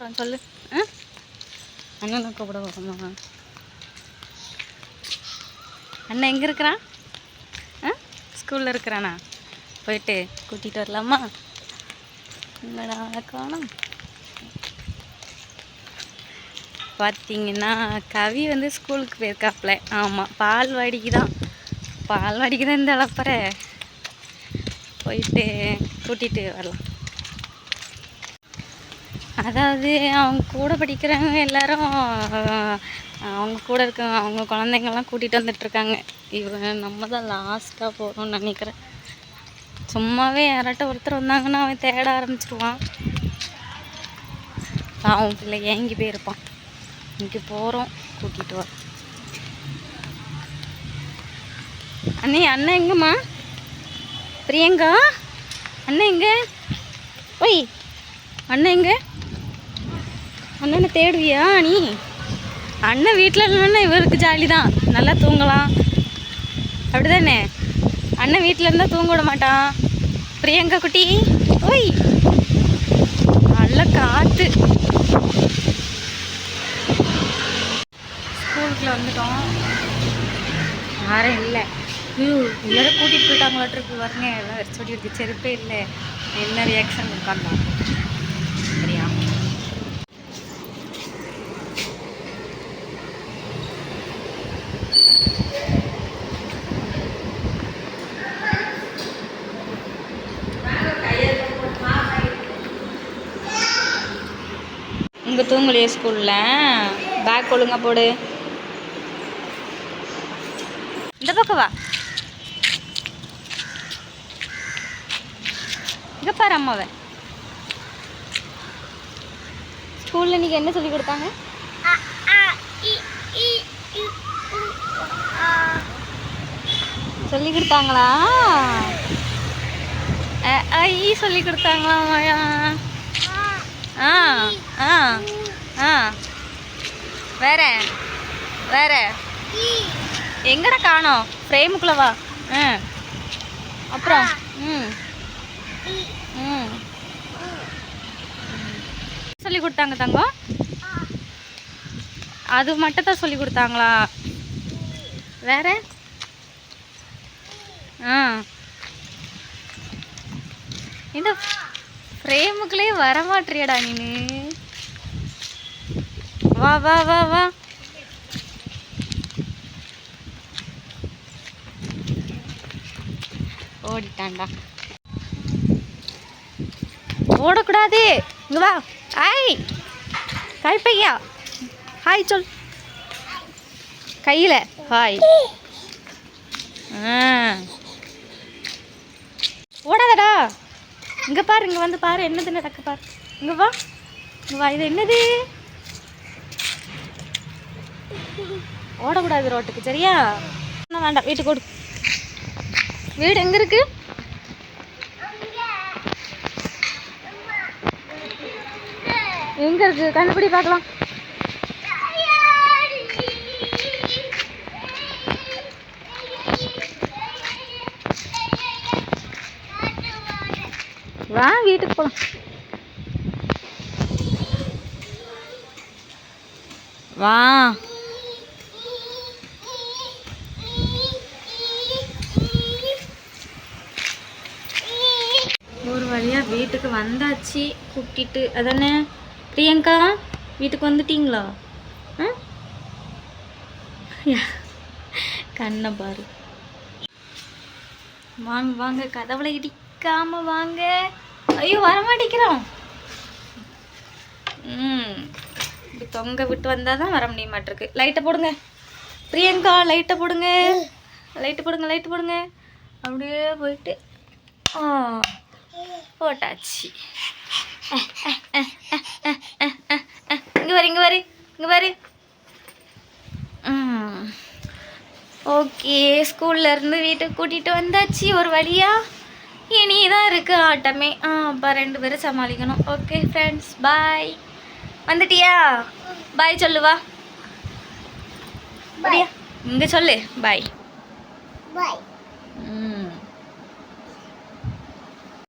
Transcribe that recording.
போகிறான் சொல்லு. ஆ அண்ணனை கூப்பிட போகிறோமா? அண்ணன் எங்கே இருக்கிறான்? ஆ ஸ்கூலில் இருக்கிறானா? போயிட்டு கூட்டிகிட்டு வரலாமா? இல்லைடா காணோம். பார்த்தீங்கன்னா கவி வந்து ஸ்கூலுக்கு போயிருக்காப்புல. ஆமாம், பால்வாடிக்கு தான் இந்த அளப்பறை போயிட்டு கூட்டிகிட்டு வரலாம். அதாவது அவங்க கூட படிக்கிறவங்க எல்லாரும் அவங்க கூட இருக்க அவங்க குழந்தைங்கள்லாம் கூட்டிகிட்டு வந்துட்டுருக்காங்க. நம்ம தான் லாஸ்ட்டாக போகிறோம்னு நினைக்கிறேன். சும்மாவே யாராட்ட ஒருத்தர் வந்தாங்கன்னா அவன் தேட ஆரம்பிச்சிடுவான். அவன் பிள்ளை ஏங்கி போயிருப்பான். இங்கே போகிறோம், கூட்டிகிட்டு வரோம். அண்ணன் எங்கம்மா? பிரியங்கா அண்ணன் எங்கே? ஒய் அண்ணன் எங்கே? அண்ணனை தேடுவியா நீ? அண்ணன் வீட்டில் இல்லைன்னா இவருக்கு ஜாலி தான், நல்லா தூங்கலாம். அப்படி தானே? அண்ணன் வீட்டில் இருந்தால் தூங்க விட மாட்டான். பிரியங்கா குட்டி ஒய், நல்ல காற்று. ஸ்கூலுக்குள்ள வந்துட்டோம், யாரும் இல்லை. எல்லாரும் கூட்டிகிட்டு போயிட்டாங்களாட்டிருக்கு. பாருங்க எல்லாம் வரிசோடி இருக்கு, செருப்பே இல்லை. என்ன ரியாக்ஷன் உட்காந்தான் சரியா? இங்கே தூங்கலையே ஸ்கூலில்? பேக் ஒழுங்கா போடு. இந்த பக்கம் வா. இங்கே பாரு அம்மாவை. ஸ்கூலில் இன்றைக்கி என்ன சொல்லி கொடுத்தாங்க? சொல்லி கொடுத்தாங்களா? ஐ சொல்லி கொடுத்தாங்களா மாயா? ஆ ஆ ஆ வேற வேற எங்கடா காணோம்? ஃப்ரேமுக்குள்ள வா. அப்புறம் சொல்லி கொடுத்தாங்க தங்கம்? அது மட்டும் தான் சொல்லி கொடுத்தாங்களா? வேற இந்த ஃப்ரேமுக்குள்ளே வரமாட்டியடா நீனு. வா வா வா வா. ஓடிட்டான்டா. ஓடக்கூடாது. இங்க வா. ஹாய் ஹாய் பையா, ஹாய் சொல். கையில் ஹாய். ஓடாதடா. இங்கே பாரு, இங்கே வந்து பாரு என்னது நடக்க பாரு. இங்கே வா, இங்கே வா. இது என்னது? ஓடக்கூடாது ரோட்டுக்கு சரியா? வேண்டாம், வீட்டுக்கு ஓடு. வீடு எங்கே இருக்கு? எங்கே இருக்கு கண்டுபிடி பார்க்கலாம். வா வீட்டுக்கு போகலாம். வா. ஒரு வழியாக வீட்டுக்கு வந்தாச்சு கூட்டிட்டு. அதானே பிரியங்கா, வீட்டுக்கு வந்துட்டீங்களா? கண்ணை பாரு. வாங்க வாங்க, கதவுல இடிக்காம வாங்க. ஐயோ வரமாட்டேங்கிறோம். இப்படி தொங்க விட்டு வந்தால் தான் வர முடிய மாட்டிருக்கு. லைட்டை போடுங்க பிரியங்கா, லைட்டை போடுங்க, லைட்டு போடுங்க, லைட்டு போடுங்க. அப்படியே போயிட்டு போட்டாச்சு. இங்கே வரு, இங்கே வரு, இங்கே வரு. ஓகே, ஸ்கூல்லேருந்து வீட்டுக்கு கூட்டிகிட்டு வந்தாச்சு ஒரு வழியாக. இனி தான் இருக்குது ஆட்டமே. அப்போ 2 பேரும் சமாளிக்கணும். ஓகே ஃப்ரெண்ட்ஸ், பாய். வந்துட்டியா? பாய் சொல்லுவா. அப்படியா? இங்கே சொல்லு பாய். பாய்.